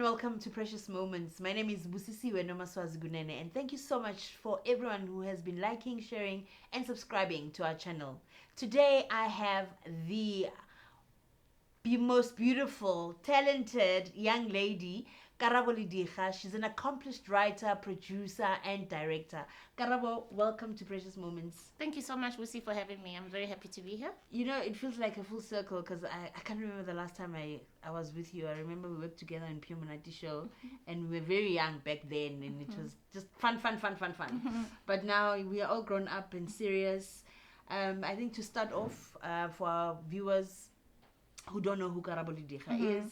welcome to Precious Moments. My name is Busisiwe Nomaswazi Gunene, and thank you so much for everyone who has been liking, sharing, and subscribing to our channel. Today, I have the most beautiful, talented young lady, Karabo Lediga. She's an accomplished writer, producer, and director. Karabo, welcome to Precious Moments. Thank you so much, Lucy, for having me. I'm very happy to be here. You know, it feels like a full circle because I can't remember the last time I was with you. I remember we worked together in Pure Monati show and we were very young back then and it was just fun. But now we are all grown up and serious. I think to start off, for our viewers who don't know who Karabo Lediga is,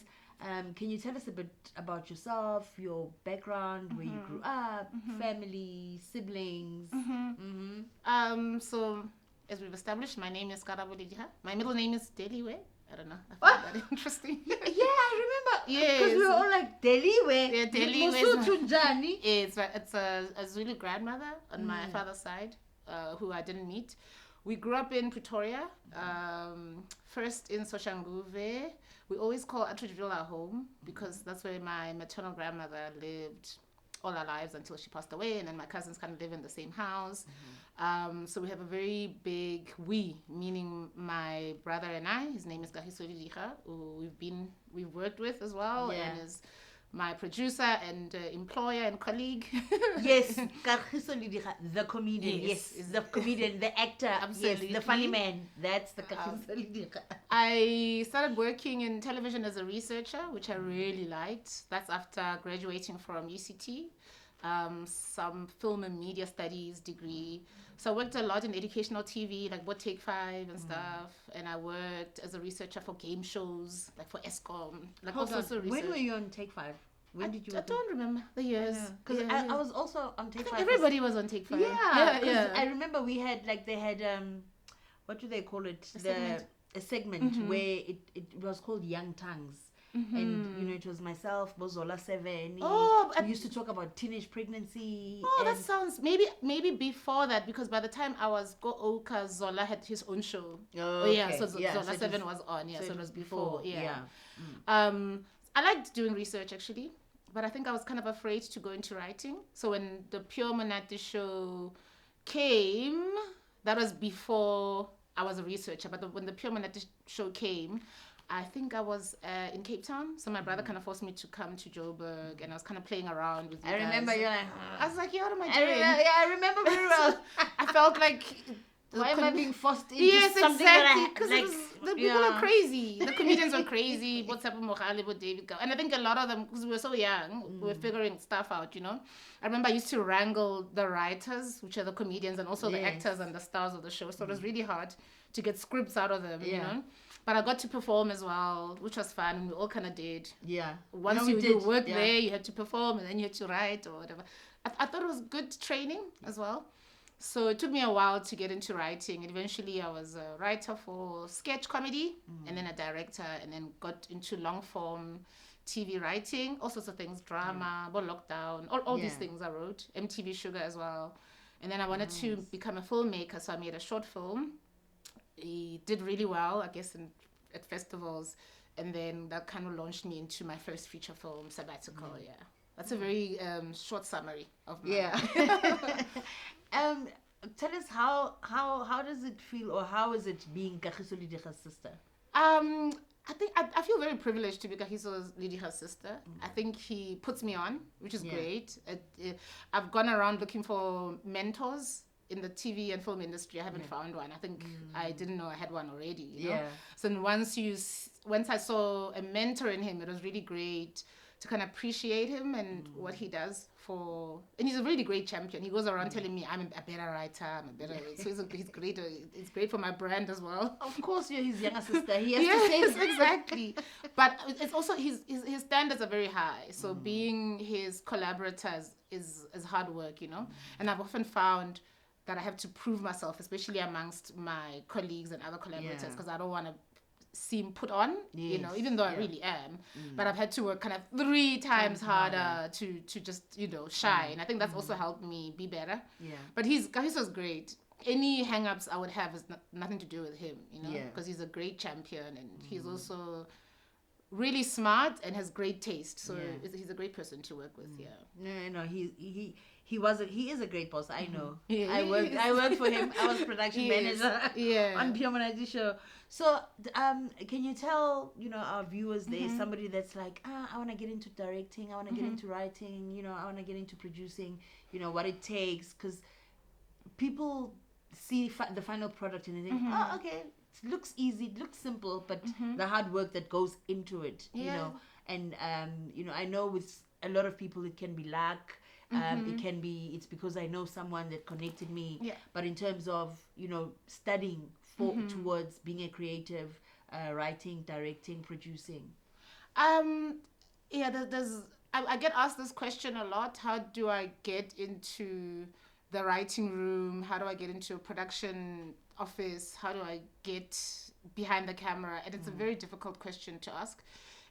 can you tell us a bit about yourself, your background, where you grew up, family, siblings? So, as we've established, my name is Karabo Lediga. My middle name is Deliwe. I don't know. I find that interesting. Yeah, I remember. Yes. Because we were all like, Deliwe. Yeah, Deliwe. It's a Zulu grandmother on my father's side, who I didn't meet. We grew up in Pretoria, first in Soshanguve. We always call Atteridgeville our home because that's where my maternal grandmother lived all our lives until she passed away, and then my cousins kind of live in the same house. So we have a very big meaning my brother and I. His name is Karabo Lediga, who we've worked with as well, and is my producer and employer and colleague. Yes, Karabo Lediga, the comedian. Yes, the comedian, the actor. Absolutely. Yes, the funny man. That's the Karabo Lediga. I started working in television as a researcher, which I really liked. That's after graduating from UCT, some film and media studies degree. So I worked a lot in educational TV, like What Take 5 and stuff. And I worked as a researcher for game shows, like for ESCOM. Like Hold all on. sorts of research. When were you on Take 5? When did you? I don't remember the years. Because I was also on Take 5. Everybody was on Take 5. Yeah. I remember we had they had what do they call it? A segment where it was called Young Tongues. And it was myself, Bozola 7. We used to talk about teenage pregnancy. That sounds maybe before that, because by the time I was Go Oka, Zola had his own show. So Zola 7 was on. So it was before. I liked doing research actually, but I think I was kind of afraid to go into writing. So when the Pure Monati show came, that was before I was a researcher. But when the Pure Monati show came, I think I was in Cape Town. So my brother kind of forced me to come to Joburg, and I was kind of playing around with you guys. Remember you're like, I was like, yeah, what am I doing? I remember very well. I felt like, why am I being forced into something exactly, because the people are crazy. The comedians are crazy. What's happened with David Go? And I think a lot of them, because we were so young, we were figuring stuff out, I remember I used to wrangle the writers, which are the comedians, and also the actors and the stars of the show. So it was really hard to get scripts out of them, you know. But I got to perform as well, which was fun, and we all kind of did. Yeah. Once you work there, you had to perform, and then you had to write or whatever. I thought it was good training as well. So it took me a while to get into writing. And eventually I was a writer for sketch comedy, and then a director, and then got into long form TV writing, all sorts of things, drama, about lockdown, all these things I wrote, MTV Sugar as well. And then I wanted to become a filmmaker, so I made a short film. It did really well, I guess, at festivals. And then that kind of launched me into my first feature film, Sabbatical, That's a very short summary of my tell us how does it feel, or how is it being Karabo Lediga's sister? I think I feel very privileged to be Karabo Lediga's sister. I think he puts me on, which is great. I've gone around looking for mentors in the TV and film industry. I haven't found one. I think I didn't know I had one already. You know? So once I saw a mentor in him, it was really great to kind of appreciate him and what he does and he's a really great champion. He goes around telling me I'm a better writer, so he's great. It's great for my brand as well. Of course, you're his younger sister. He has to say that. Exactly. But it's also his standards are very high. So being his collaborators is hard work, And I've often found that I have to prove myself, especially amongst my colleagues and other collaborators, because I don't want to seem put on, even though I really am. But I've had to work kind of 3 times harder to just, shine. I think that's also helped me be better. Yeah. But Kahiso's great. Any hang-ups I would have is nothing to do with him, because he's a great champion, and he's also really smart and has great taste. So he's a great person to work with. Yeah. No, he is a great boss. I know. Yeah, I worked for him. I was production manager on Pure Monadi show. So can you tell our viewers there's somebody that's like, I want to get into directing, I want to get into writing, I want to get into producing, what it takes, because people see the final product and they think, oh, okay, it looks easy, it looks simple, but the hard work that goes into it, and I know with a lot of people it can be luck. It's because I know someone that connected me. Yeah. But in terms of, studying towards being a creative, writing, directing, producing. I get asked this question a lot. How do I get into the writing room? How do I get into a production office? How do I get behind the camera? And it's a very difficult question to ask,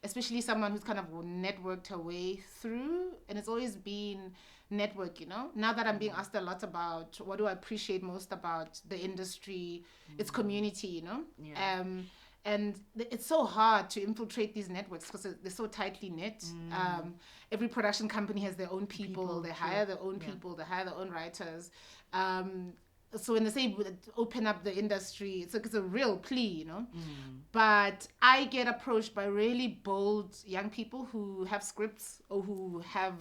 especially someone who's kind of networked her way through, and it's always been network, Now that I'm being asked a lot about what do I appreciate most about the industry, it's community, Yeah. And it's so hard to infiltrate these networks because they're so tightly knit. Every production company has their own people. They hire their own people. They hire their own writers. So when they say open up the industry, it's a real plea, But I get approached by really bold young people who have scripts or who have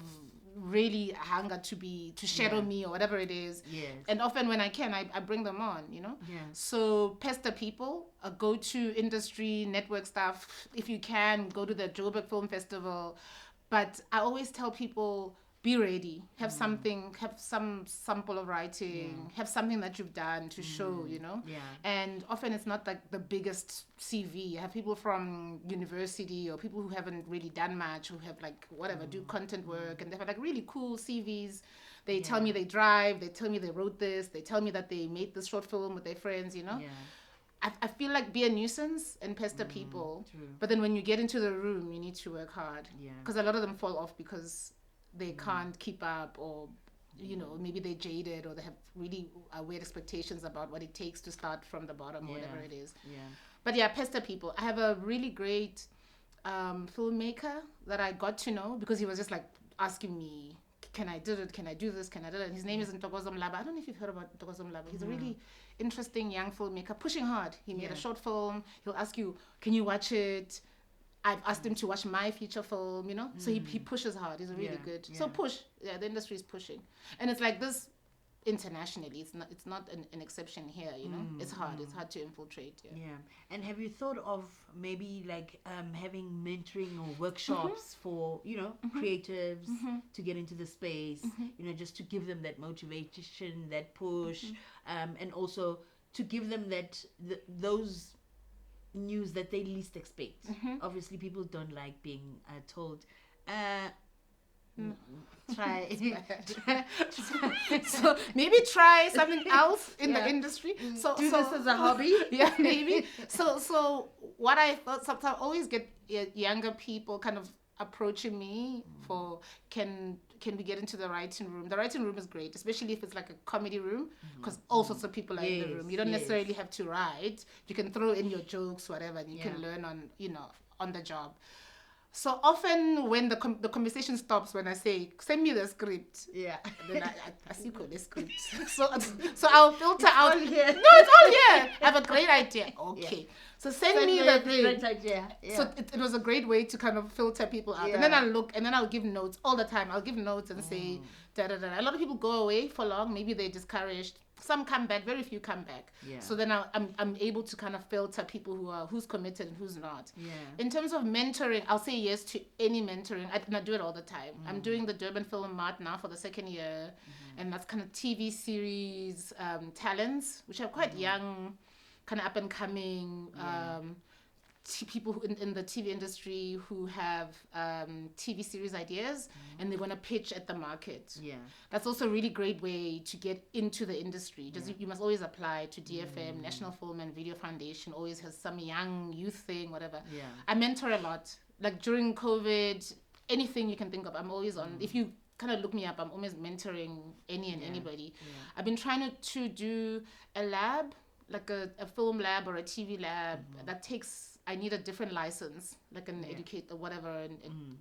really a hunger to shadow me or whatever it is. Yes. And often when I can, I bring them on, Yeah. So pester people, go to industry network stuff. If you can, go to the Joburg Film Festival. But I always tell people, be ready. Have something, have some sample of writing, have something that you've done to show, Yeah. And often it's not like the biggest CV. I have people from university or people who haven't really done much, who have like whatever, do content work, and they have like really cool CVs. They tell me they drive, they tell me they wrote this, they tell me that they made this short film with their friends, Yeah. I feel like be a nuisance and pester people. True. But then when you get into the room, you need to work hard. Yeah. Because a lot of them fall off because they can't keep up, or maybe they're jaded, or they have really weird expectations about what it takes to start from the bottom or whatever it is. Yeah. But pester people. I have a really great filmmaker that I got to know because he was just like asking me, can I do it? Can I do this? Can I do that? And his name is Ntokozo Mlaba. I don't know if you've heard about Ntokozo Mlaba. He's a really interesting young filmmaker, pushing hard. He made a short film. He'll ask you, can you watch it? I've asked him to watch my feature film, So he pushes hard. He's really good. Yeah. So push. Yeah, the industry is pushing. And it's like this internationally. It's not an exception here, It's hard. It's hard to infiltrate. Yeah. And have you thought of maybe like having mentoring or workshops for, creatives to get into the space, just to give them that motivation, that push, and also to give them those news that they least expect. Obviously people don't like being told try so maybe try something else in the industry, so do this as a hobby. Yeah, maybe. So what I thought, sometimes I always get younger people kind of approaching me for can we get into the writing room. The writing room is great, especially if it's like a comedy room, because all sorts of people are in the room. You don't necessarily have to write. You can throw in your jokes, whatever, and you can learn on the job. So often when the conversation stops, when I say, send me the script, then I see the script. So I'll filter out. All here. No, it's all here. I have a great idea. Okay. So send me the thing. Great idea. Yeah. So it was a great way to kind of filter people out. And then I'll look, and then I'll give notes all the time. I'll give notes and say, da-da-da. A lot of people go away for long. Maybe they're discouraged. Some come back, very few come back. Yeah. So then I'm able to kind of filter people who's committed and who's not. Yeah. In terms of mentoring, I'll say yes to any mentoring. I do it all the time. I'm doing the Durban Film Mart now for the second year, and that's kind of TV series talents, which are quite young, kind of up and coming. People in the TV industry who have TV series ideas and they want to pitch at the market. Yeah, that's also a really great way to get into the industry. Just you must always apply to DFM, National Film and Video Foundation. Always has some young youth thing, whatever. Yeah, I mentor a lot. Like during COVID, anything you can think of, I'm always on. If you kind of look me up, I'm always mentoring anybody. Yeah. I've been trying to do a lab. like a film lab or a TV lab, I need a different license, like an educate or whatever,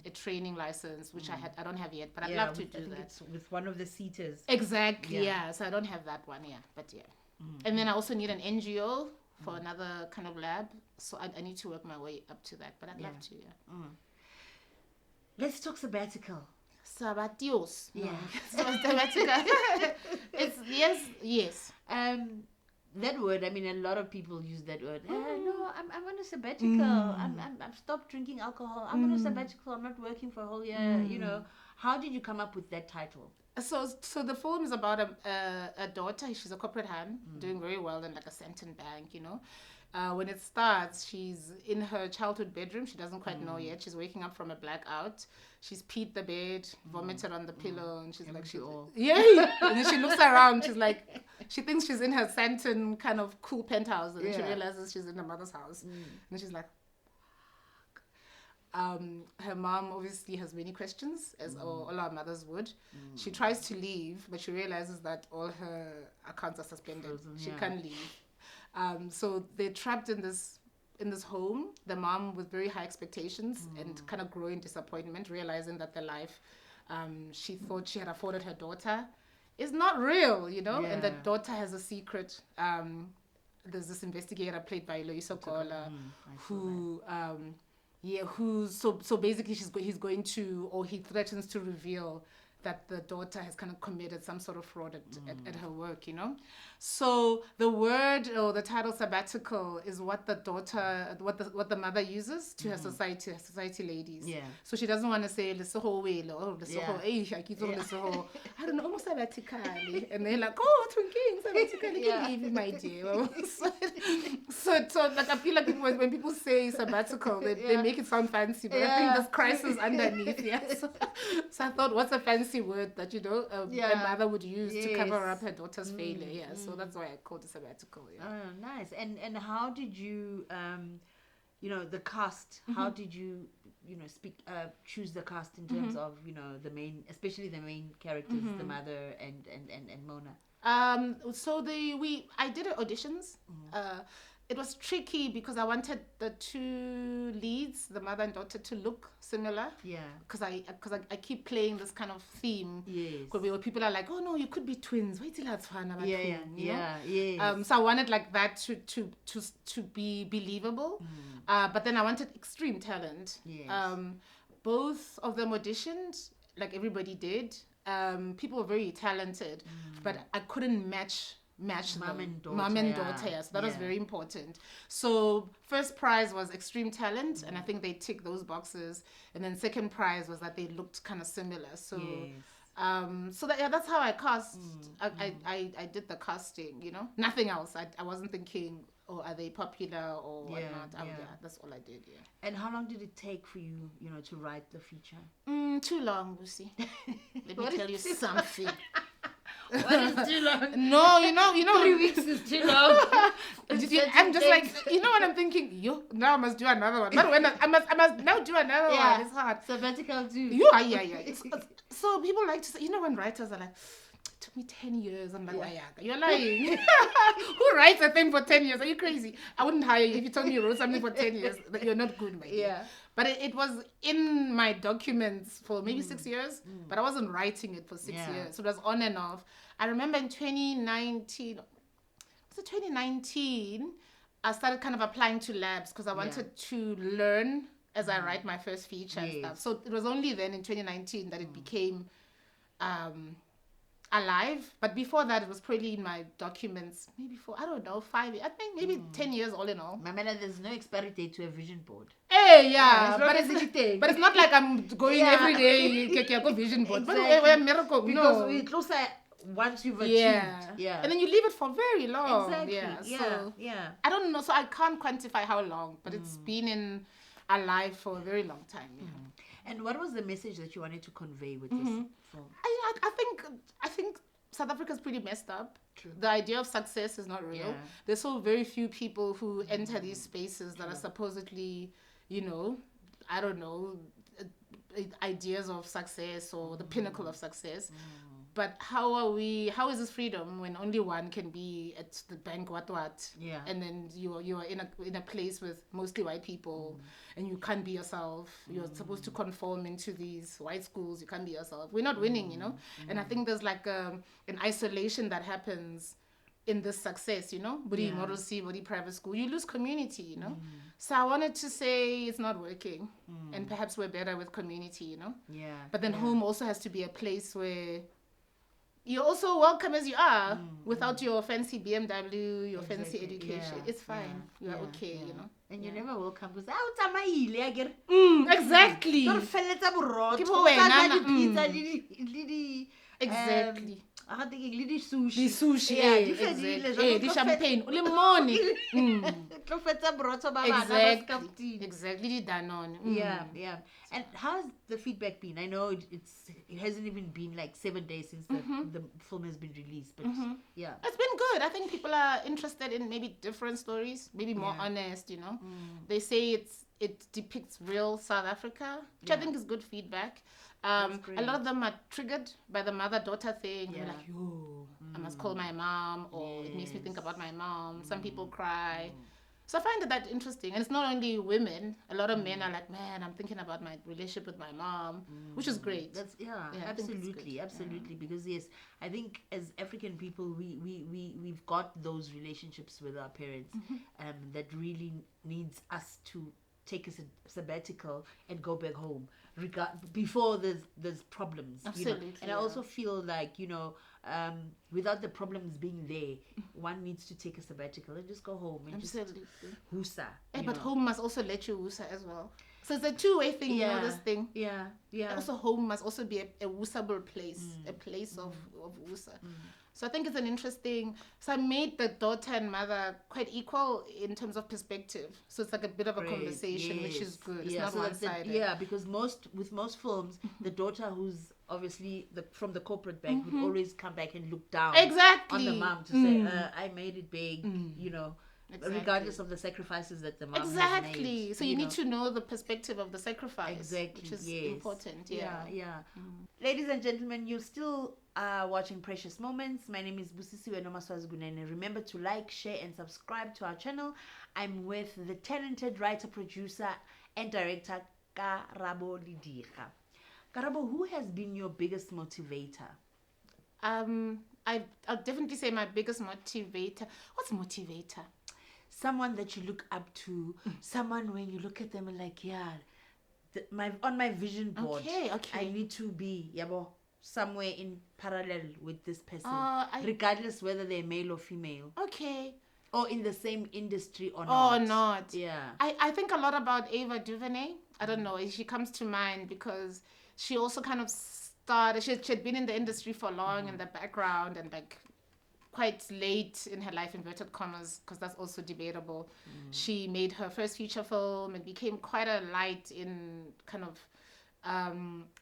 a training license, which I don't have yet, but I'd love to do that. It's with one of the seaters. Exactly, yeah. So I don't have that one, but yeah. And then I also need an NGO for another kind of lab, so I need to work my way up to that, but I'd love to, Let's talk sabbatical. Sabbatios. Yeah. Sabbatical. It's yes. That word, I mean, a lot of people use that word. No, I'm on a sabbatical. I've stopped drinking alcohol. I'm on a sabbatical. I'm not working for a whole year. You know, how did you come up with that title? So the film is about a daughter. She's a corporate hand, doing very well in like a Santon bank, you know. When it starts, she's in her childhood bedroom. She doesn't quite know yet. She's waking up from a blackout. She's peed the bed, vomited on the pillow, and she's like, and then she looks around. She's like, she thinks she's in her Santon kind of cool penthouse, and then she realizes she's in her mother's house, and she's like, her mom obviously has many questions, as all our mothers would. She tries to leave, but she realizes that all her accounts are suspended. She can't leave. So they're trapped in this home. The mom with very high expectations and kind of growing disappointment, realizing that the life she thought she had afforded her daughter is not real, you know. And the daughter has a secret. There's this investigator played by Loiso Kola, so basically he threatens to reveal that the daughter has kind of committed some sort of fraud at her work, you know. So the word or the title sabbatical is what the mother uses to her society ladies. Yeah. So she doesn't want to say lesoho welo or lesoho I don't know, almost sabbatical. And they're like, oh, twinking sabbatical, leave my dear. So like I feel like when people say sabbatical, they make it sound fancy, but I think there's crisis underneath. So I thought, what's a fancy word that a mother would use to cover up her daughter's failure? So that's why I called it sabbatical. Oh, nice. And how did you the cast, how did you choose the cast in terms of the main, especially the main characters, the mother and Mona? So I did auditions. It was tricky because I wanted the two leads, the mother and daughter, to look similar. Yeah. Because I keep playing this kind of theme. Yes. Where people are like, oh no, you could be twins. Wait till that's fun. Yes. So I wanted like that to be believable. But then I wanted extreme talent. Yes. Both of them auditioned, like everybody did. People were very talented, but I couldn't match mom and daughter. So that was very important. So first prize was extreme talent, and I think they ticked those boxes. And then second prize was that they looked kind of similar. So that's how I cast. I did the casting, nothing else. I wasn't thinking, oh, are they popular or whatnot. That's all I did. And how long did it take for you to write the feature? Too long, Lucy. Let me tell you something. What is too long? No, 3 weeks is too long. I'm just like, what I'm thinking? Now I must do another one. Not when I must now do another one. It's hard. Sabbatical too. Yeah. So people like to say, when writers are like, it took me 10 years. I'm like, you're lying. Who writes a thing for 10 years? Are you crazy? I wouldn't hire you if you told me you wrote something for 10 years. That you're not good, my dear. Yeah. But it was in my documents for maybe 6 years, but I wasn't writing it for 6 years. So it was on and off. I remember in 2019, I started kind of applying to labs because I wanted to learn as I write my first feature and stuff. So it was only then in 2019 that it became alive. But before that, it was probably in my documents, maybe for, 5 years. I think maybe 10 years all in all. Mamela, there's no expiry date to a vision board. Hey, but it's not like I'm going every day, go vision board. Exactly. But miracle, because we closer once you've achieved. And then you leave it for very long. Exactly. So I don't know, so I can't quantify how long, but it's been alive for a very long time. And what was the message that you wanted to convey with this film? I think South Africa is pretty messed up. True. The idea of success is not real. There's so very few people who enter these spaces that are supposedly, I don't know, ideas of success or the pinnacle of success. But how is this freedom when only one can be at the bank, what? Yeah. And then you're in a place with mostly white people, and you can't be yourself. You're supposed to conform into these white schools. You can't be yourself. We're not winning, you know? And I think there's like an isolation that happens in this success, you know? Body model C, body private school. You lose community, you know? So I wanted to say it's not working. And perhaps we're better with community, you know? Yeah. But then home also has to be a place where you're also welcome as you are, without your fancy BMW, your fancy education. Yeah. It's fine. You're okay, you know. And you're never welcome because exactly. Exactly. I think le sushi. The sushi, exactly. The champagne. Le money. Exactly. The Danone. Yeah. And how's the feedback been? I know it hasn't even been like 7 days since the film has been released, but yeah. It's been good. I think people are interested in maybe different stories, maybe more honest, you know. They say it depicts real South Africa, which I think is good feedback. A lot of them are triggered by the mother-daughter thing. They're like, yo, I must call my mom, or it makes me think about my mom. Some people cry. So I find that interesting. And it's not only women. A lot of men are like, man, I'm thinking about my relationship with my mom, which is great. That's absolutely. Because yes, I think as African people, we've got those relationships with our parents that really needs us to take a sabbatical and go back home before there's problems. Absolutely. You know? And I also feel like, you know, without the problems being there, one needs to take a sabbatical and just go home and just husa. But home must also let you husa as well. So it's a two-way thing, you know, this thing. Yeah. Also, home must also be a wusable place, a place of wusa. So I think it's an interesting... So I made the daughter and mother quite equal in terms of perspective. So it's like a bit of a conversation, which is good. It's not one-sided. Because with most films, the daughter who's obviously from the corporate bank would always come back and look down on the mom to say, I made it big, you know. Exactly. Regardless of the sacrifices that the mom has made. So you need to know the perspective of the sacrifice, which is important. Ladies and gentlemen, you're still watching Precious Moments. My name is Busisiwe Nomaswazgunene. Remember to like, share, and subscribe to our channel. I'm with the talented writer, producer, and director Karabo Lediga. Karabo, who has been your biggest motivator? I'll definitely say my biggest motivator. What's motivator? Someone that you look up to, someone when you look at them and like, on my vision board, I need to be somewhere in parallel with this person, regardless whether they're male or female. Okay. Or in the same industry or not. Or not. Yeah. I think a lot about Ava DuVernay. I don't know. She comes to mind because she also kind of started, she had been in the industry for long in the background and like quite late in her life, inverted commas, because that's also debatable. She made her first feature film and became quite a light in kind of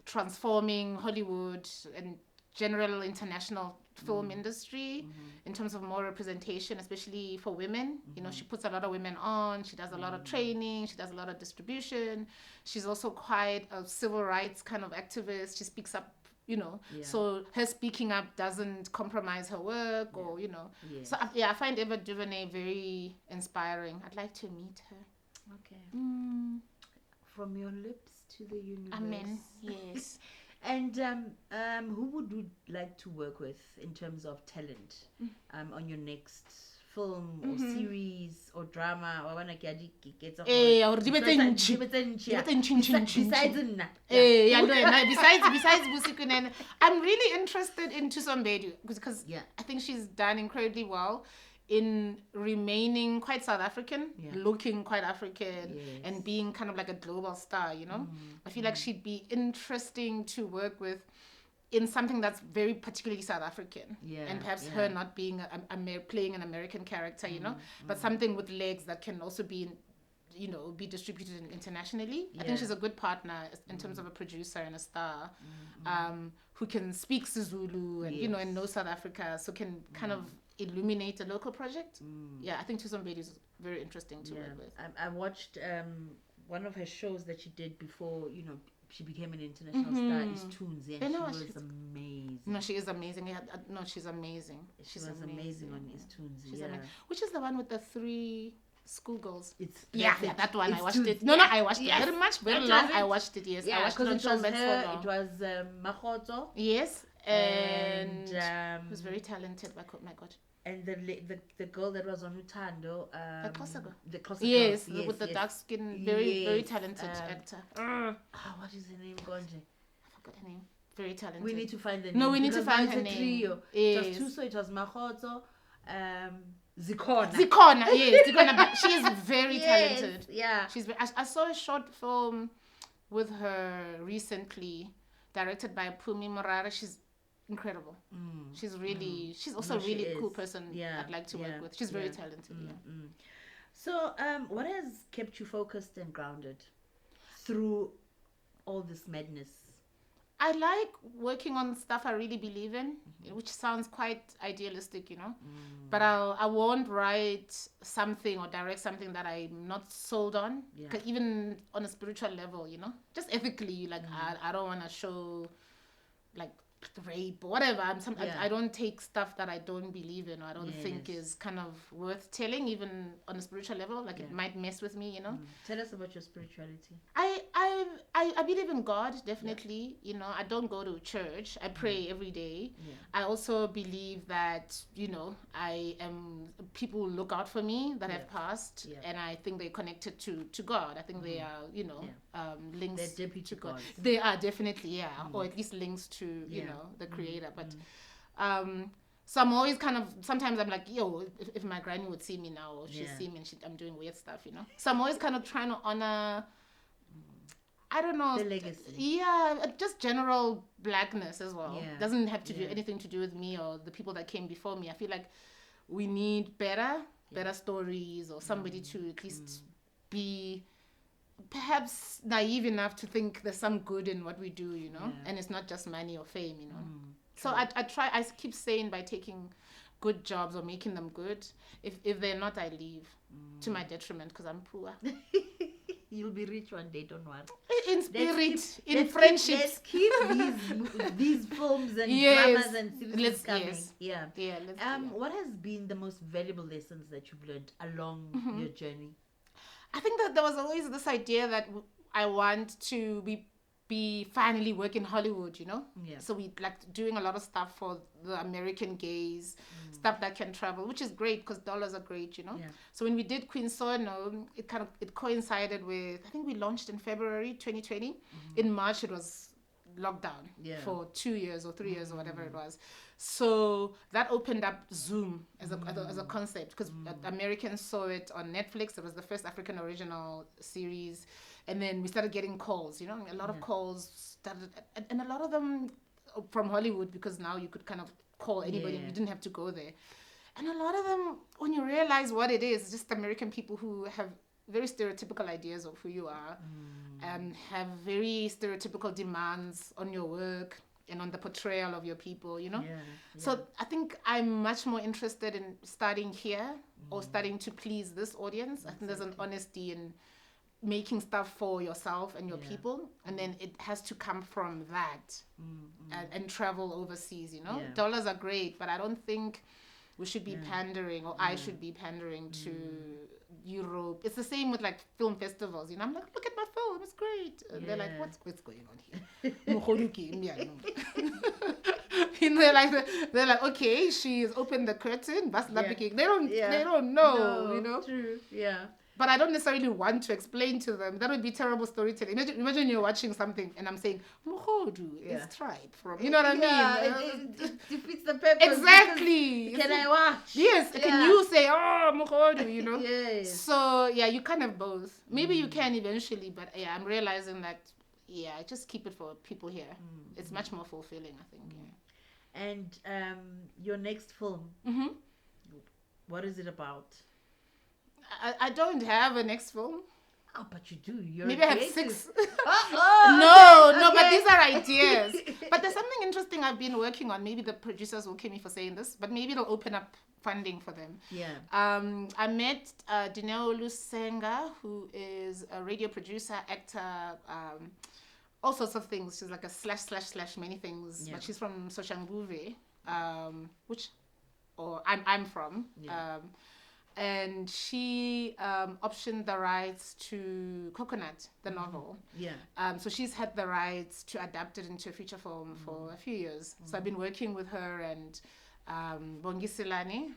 transforming Hollywood and general international film industry in terms of more representation, especially for women. You know, she puts a lot of women on. She does a lot of training. She does a lot of distribution. She's also quite a civil rights kind of activist. She speaks up, you know, so her speaking up doesn't compromise her work or, you know. So, I find Ava DuVernay very inspiring. I'd like to meet her. Okay. From your lips to the universe. Amen. Yes. And who would you like to work with in terms of talent on your next film or series or drama or besides Busikunene, I'm really interested in Tusombedu because I think she's done incredibly well in remaining quite South African, looking quite African, and being kind of like a global star, you know? I feel like she'd be interesting to work with in something that's very particularly South African. And perhaps her not being playing an American character, you know? But something with legs that can also be, you know, be distributed internationally. I think she's a good partner in terms of a producer and a star who can speak Zulu and, you know, and know South Africa, so can kind of illuminate a local project. I think Tusombedu is very interesting to work with. I watched one of her shows that she did before, you know, she became an international star is Toons, and she was amazing. No, she is amazing. Yeah, no, she's amazing. She was amazing on Is Toons. She's amazing. Which is the one with the 3 schoolgirls? It's yeah, that one. I watched it. No, I watched it very much, very long. I watched it. Yes, I watched it on Showmax. It was Mahoto. Yes, and who was very talented. My God. And the girl that was on Utando, the Xhosa girl. The Xhosa yes, girl. With the dark skin, very talented actor. What is her name, Gonje? I forgot her name. Very talented. We need to find the name. No, we need to find her name. Trio. Yes. It was Tuso, it was Mahoto, Zikona. Yes, Zikona. She is very talented. Yeah. I saw a short film with her recently, directed by Phumi Morara. She's incredible. She's also a really cool person. I'd like to work with. She's very talented. So what has kept you focused and grounded through all this madness? I like working on stuff I really believe in, which sounds quite idealistic, but I won't write something or direct something that I'm not sold on. Because even on a spiritual level, just ethically, like I don't want to show like rape or whatever. I don't take stuff that I don't believe in or I don't think is kind of worth telling, even on a spiritual level. Like it might mess with me, Tell us about your spirituality. I believe in God, definitely. I don't go to church. I pray every day. I also believe that people look out for me that have passed, and I think they're connected to God. I think they are links to God. They are definitely, or at least links to the Creator. But so I'm always kind of, sometimes I'm like, if my granny would see me now, or she'd see me and I'm doing weird stuff, So I'm always kind of trying to honor, I don't know, the legacy. Yeah, just general blackness as well. Doesn't have to do anything to do with me or the people that came before me. I feel like we need better stories, or somebody to at least be perhaps naive enough to think there's some good in what we do, and it's not just money or fame, So I keep saying, by taking good jobs or making them good, if they're not, I leave to my detriment because I'm poor. You'll be rich one day, don't worry. In spirit, in friendship. Let's keep these films and dramas and series coming. What has been the most valuable lessons that you've learned along your journey? I think that there was always this idea that I want to be finally work in Hollywood, So we like doing a lot of stuff for the American gays, stuff that can travel, which is great because dollars are great, So when we did Queen Sono, it coincided with, I think we launched in February 2020. In March it was lockdown for 2 years or 3 years or whatever it was. So that opened up Zoom as a concept, because Americans saw it on Netflix. It was the first African original series. And then we started getting calls, a lot of calls started, and a lot of them from Hollywood, because now you could kind of call anybody. You didn't have to go there. And a lot of them, when you realize what it is, just American people who have very stereotypical ideas of who you are, and have very stereotypical demands on your work and on the portrayal of your people, So I think I'm much more interested in starting here or starting to please this audience. I think there's an honesty in making stuff for yourself and your people, and then it has to come from that and travel overseas, Dollars are great, but I don't think we should be pandering, or I should be pandering to Europe. It's the same with like film festivals, I'm like, look at my film, it's great. And they're like, what's going on here? they're like, okay, she's opened the curtain. They don't know, No, true. Yeah. But I don't necessarily want to explain to them. That would be terrible storytelling. Imagine you're watching something and I'm saying, Muhodu is tribe from, you know what I mean? It defeats the purpose. Exactly. Can I watch? Yes. Can you say, Muhodu, Yes. So, you can have both. Maybe you can eventually, but I'm realizing that, just keep it for people here. It's much more fulfilling, I think. And your next film, what is it about? I don't have a next film. Oh, but you do. Maybe I have 6. No, but these are ideas. But there's something interesting I've been working on. Maybe the producers will kill me for saying this, but maybe it'll open up funding for them. I met Dineo Lusenga, who is a radio producer, actor, all sorts of things. She's like a slash many things. Yeah. But she's from Soshanguve, I'm from. Yeah. And she optioned the rights to Coconut, the novel. Yeah. So she's had the rights to adapt it into a feature film for a few years. So I've been working with her and Bongisilani.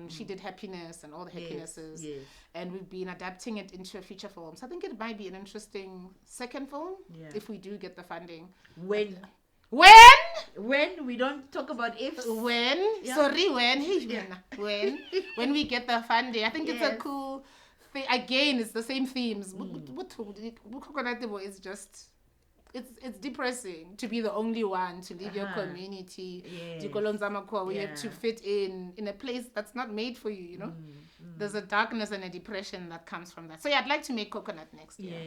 She did Happiness and all the Happinesses. Yes. And we've been adapting it into a feature film. So I think it might be an interesting second film if we do get the funding. When we don't talk about ifs. When we get the funding. I think it's a cool thing. Again, it's the same themes. It's just it's depressing to be the only one to leave your community. Where you have to fit in a place that's not made for you, you know. There's a darkness and a depression that comes from that. So I'd like to make Coconut next year.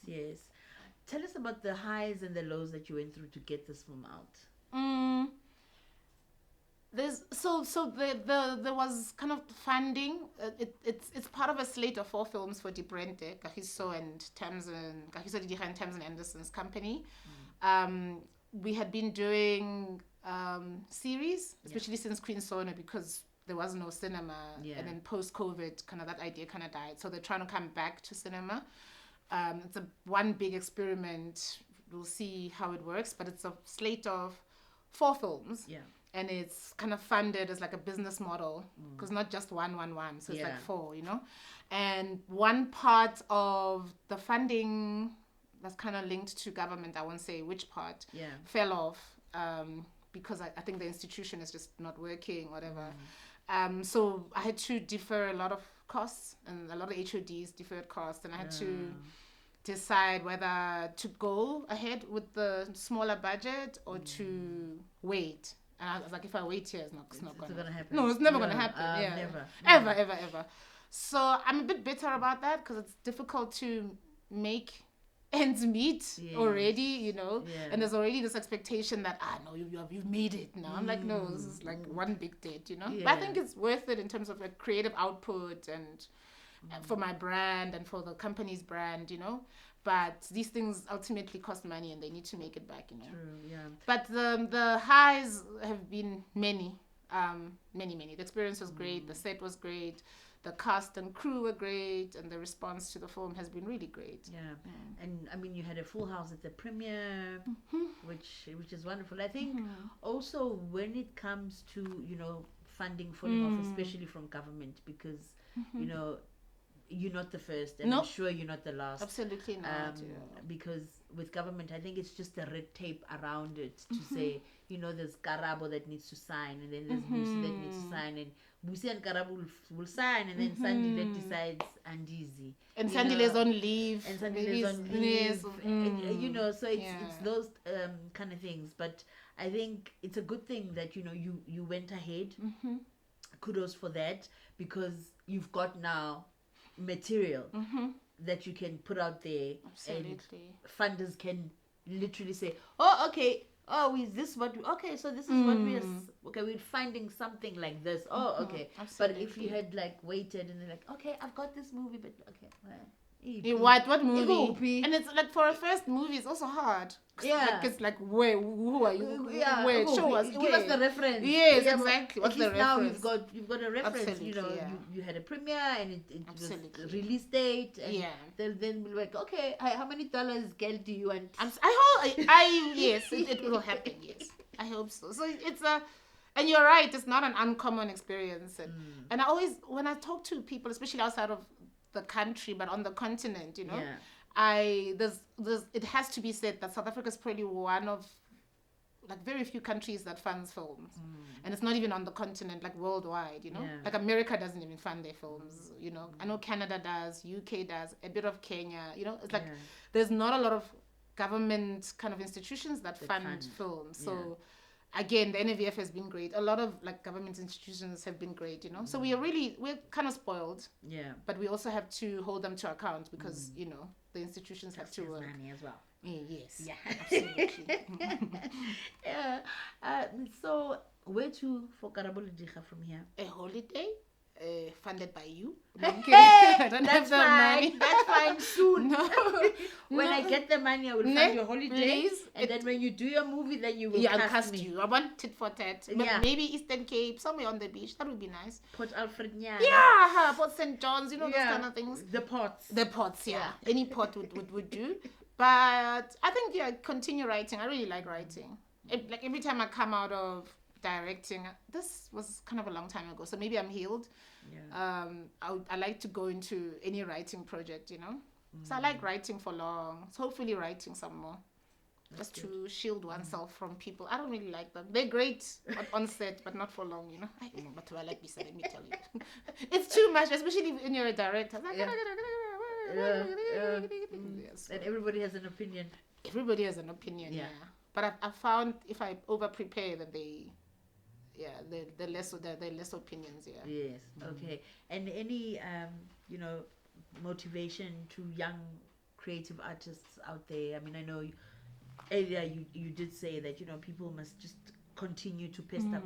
Yes. Tell us about the highs and the lows that you went through to get this film out. There was kind of funding. It's part of a slate of 4 films for Dibrente, Kagiso Lediga and Tamsin Anderson's company. We had been doing series, especially since Queen Sono, because there was no cinema, and then post-COVID, kind of that idea kind of died. So they're trying to come back to cinema. It's one big experiment. We'll see how it works, but it's a slate of 4 films. Yeah. And it's kind of funded as like a business model, because not just one. So it's like 4, you know. And one part of the funding that's kind of linked to government, I won't say which part, fell off because I think the institution is just not working, whatever. So I had to defer a lot of costs, and a lot of HODs deferred costs, and I had to decide whether to go ahead with the smaller budget or to wait. And I was like, if I wait here, it's not gonna happen. No, it's never gonna happen. Never. Ever. So I'm a bit bitter about that, because it's difficult to make ends meet already, you know. And there's already this expectation that no, you've made it now. I'm like, no, this is like one big date, you know. But I think it's worth it in terms of like creative output and for my brand and for the company's brand, you know. But these things ultimately cost money, and they need to make it back, you know. True, yeah. But the highs have been many. The experience was great. The set was great. The cast and crew were great, and the response to the film has been really great. Yeah. And I mean, you had a full house at the premiere, which is wonderful. I think also when it comes to, you know, funding falling off, especially from government, because you know, you're not the first, and I'm sure you're not the last. Absolutely not. Because with government, I think it's just the red tape around it to say, you know, there's Karabo that needs to sign, and then there's Busi that needs to sign, and Busi and Karabo will sign, and then Sandile decides Andizi. And Sandile's on leave. And Sandile's on leave. And, you know, so it's those kind of things. But I think it's a good thing that, you know, you went ahead. Kudos for that, because you've got now material that you can put out there. Absolutely. And funders can literally say, oh, okay, is this what so this is what we're finding something like this. Okay. Absolutely. But if you had like waited and they're like, okay, I've got this movie, but okay, what movie? And it's like, for a first movie, it's also hard. Yeah. It's like, who are you? Where? Show us. Give us the reference. Yes, exactly. What's the reference? Now you've got a reference. Absolutely, you know, you had a premiere, and it was a release date. And then we're like, okay, how many dollars, girl, do you want? Yes, it will happen. Yes, I hope so. So it's and you're right. It's not an uncommon experience, and I always, when I talk to people, especially outside of the country, but on the continent, you know, it has to be said that South Africa is probably one of like very few countries that funds films, and it's not even on the continent, like worldwide, you know. Like America doesn't even fund their films, you know. I know Canada does, UK does, a bit of Kenya, you know. It's like there's not a lot of government kind of institutions that fund films. So again, the NAVF has been great. A lot of like government institutions have been great, you know. So we're kind of spoiled. Yeah. But we also have to hold them to account, because you know, the institutions have to work. Money as well. Yes. Yeah. Absolutely. So where to for Karabo Lediga from here? A holiday. Funded by you. Hey, that's fine. That's fine. Soon. No. When I get the money, I will fund your holiday. Please. And then when you do your movie, then you will I'll cast cast me. you. I want tit for tat. But maybe Eastern Cape, somewhere on the beach. That would be nice. Port Alfred, Yeah, Port St. John's, those kind of things. The ports. The ports, yeah. Any port would do. But I think, continue writing. I really like writing. Like every time I come out of directing, this was kind of a long time ago, so maybe I'm healed. I like to go into any writing project, so I like writing for long, so hopefully writing some more. Just to shield oneself from people. I don't really like them. They're great on set, but not for long, But I like this, let me tell you. It's too much, especially when you're a director. And everybody has an opinion. Everybody has an opinion, But I found if I over-prepare, then they're less opinions, Yes, okay. And any, motivation to young creative artists out there? I mean, I know earlier you did say that people must just continue to pester,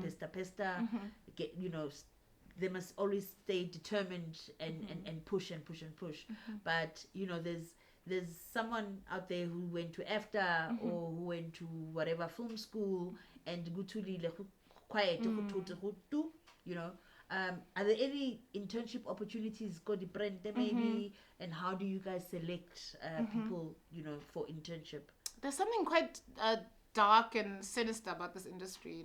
get they must always stay determined and push. But there's someone out there who went to AFTA or who went to whatever film school and quiet, are there any internship opportunities maybe, and how do you guys select people for internship? There's something quite dark and sinister about this industry,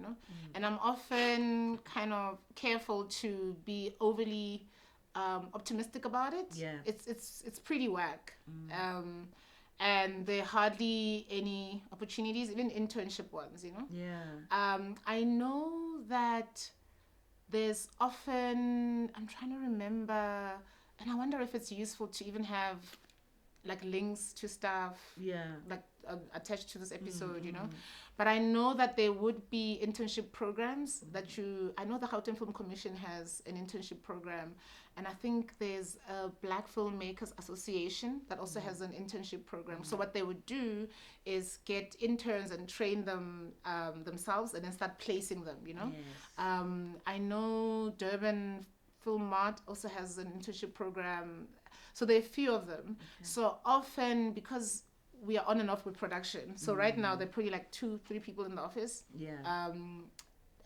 and I'm often kind of careful to be overly optimistic about it. It's pretty whack. And there are hardly any opportunities, even internship ones, I know that there's often, I'm trying to remember, and I wonder if it's useful to even have like links to stuff like attached to this episode, but I know that there would be internship programs I know the Gauteng Film Commission has an internship program, and I think there's a Black Filmmakers Association that also has an internship program. So what they would do is get interns and train them themselves and then start placing them, I know Durban Film Mart also has an internship program. So there are a few of them. So often, because we are on and off with production, so right now they're probably like 2-3 people in the office.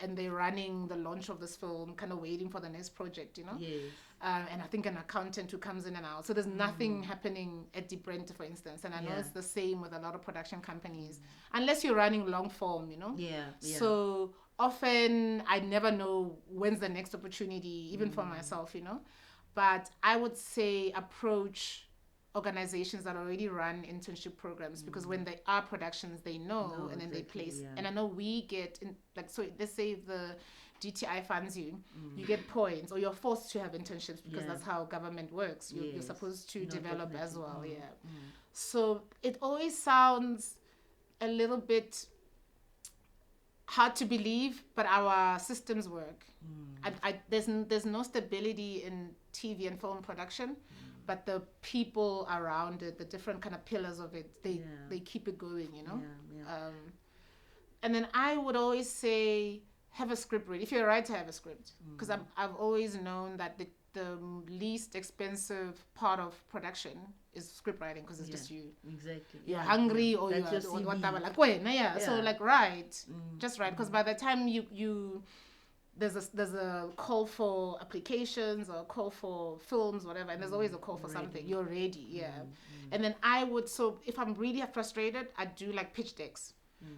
And they're running the launch of this film, kind of waiting for the next project, and I think an accountant who comes in and out. So there's nothing happening at Deep Rent, for instance. And I know it's the same with a lot of production companies, unless you're running long form, So often I never know when's the next opportunity, even for myself, But I would say approach organizations that already run internship programs, because when they are productions, they know, and then they place. And I know we get so let's say the DTI funds you, you get points, or you're forced to have internships because that's how government works. You're supposed to develop as well. So it always sounds a little bit hard to believe, but our systems work. There's no stability in TV and film production, but the people around it, the different kind of pillars of it, they keep it going, and then I would always say, have a script ready. If you're a writer, have a script, because I've always known that the least expensive part of production is script writing, because it's just you. Exactly. You're hungry, or you're whatever. So write, just write, because by the time you there's a call for applications or a call for films, whatever, and there's always a call for something. You're ready, And then so if I'm really frustrated, I do like pitch decks.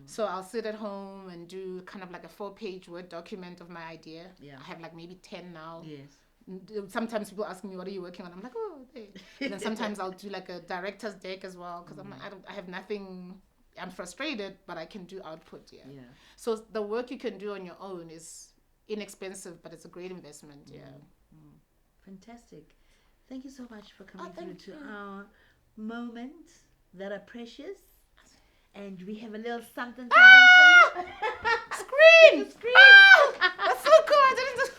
So I'll sit at home and do kind of like a 4-page Word document of my idea. I have like maybe 10 now. Sometimes people ask me, what are you working on? I'm like, okay. And then sometimes I'll do like a director's deck as well, because I'm like, I have nothing. I'm frustrated, but I can do output. So the work you can do on your own is inexpensive, but it's a great investment. Fantastic. Thank you so much for coming through to our moments that are precious. And we have a little something for you. Screen! That's so cool. I didn't just...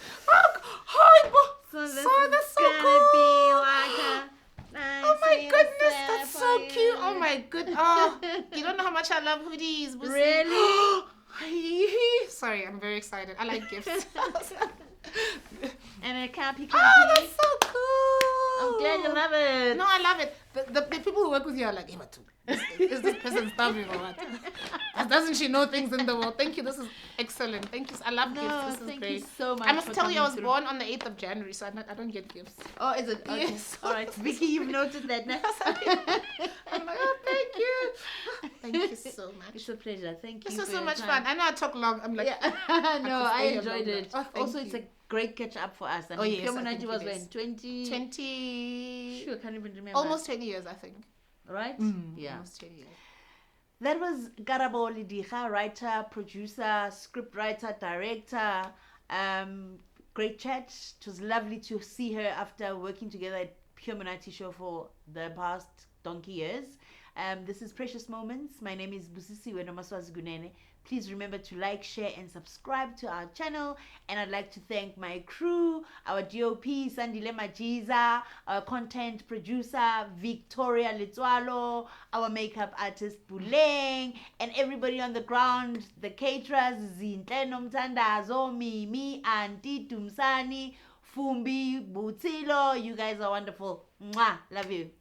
So this that's so gonna cool. be like a nice Oh my goodness, that's for so you. cute. Oh my goodness. Oh, you don't know how much I love hoodies. Really? Sorry, I'm very excited. I like gifts. And a copy. Oh, that's so cool. I'm glad you love it. No, I love it. The people people who work with you are like, hey, but is this person starving or what? Doesn't she know things in the world? Thank you. This is excellent. Thank you. I love gifts. This is thank great. you so much. I must tell you, I was through. born on the 8th of January, so I don't get gifts. Oh, is it? Okay. Yes. All right. Vicky, you've noted that now. I'm like, oh, thank you. Thank you so much. It's a pleasure. Thank you. This was so much fun. I know I talk long. I'm like, no, I enjoyed it. Oh, also, it's a great catch up for us. I mean, yes, Pyomunati was when 20. Sure, I can't even remember. Almost 20 years, I think. Right? Yeah. Almost 20 years. That was Karabo Lediga, writer, producer, script writer, director. Great chat. It was lovely to see her after working together at Pyomunati show for the past donkey years. This is Precious Moments. My name is Busisi Wenomaswazi Gunene. Please remember to like, share, and subscribe to our channel. And I'd like to thank my crew, our DOP, Sandile Majiza, our content producer, Victoria Litswalo, our makeup artist, Buleng, and everybody on the ground, the caterers, Zintle Nomtandazo, Mimi, Auntie Tumsani, Fumbi, Butilo. You guys are wonderful. Mwah. Love you.